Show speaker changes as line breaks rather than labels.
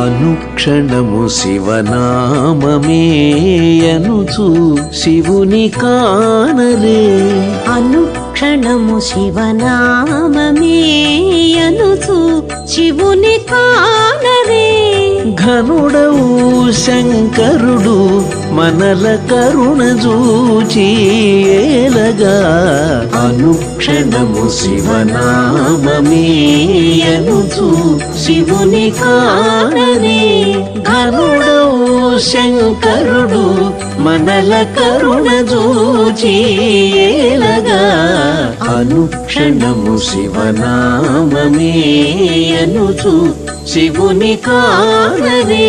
అనుక్షణము శివనామమేయనుచు శివుని కానరే
అనుక్షణము శివనామమేయనుచు శివుని కానరే
ఘనుడవు శంకరుడు మనల కరుణ చూచి ఏలగా అనుక్షణము శివనామమేయనుచు శివుని కానరే ఘనుడవు శంకరుడు మనల కరుణ చూచి ఏలగా అనుక్షణము శివనామమేయనుచు శివుని కానరే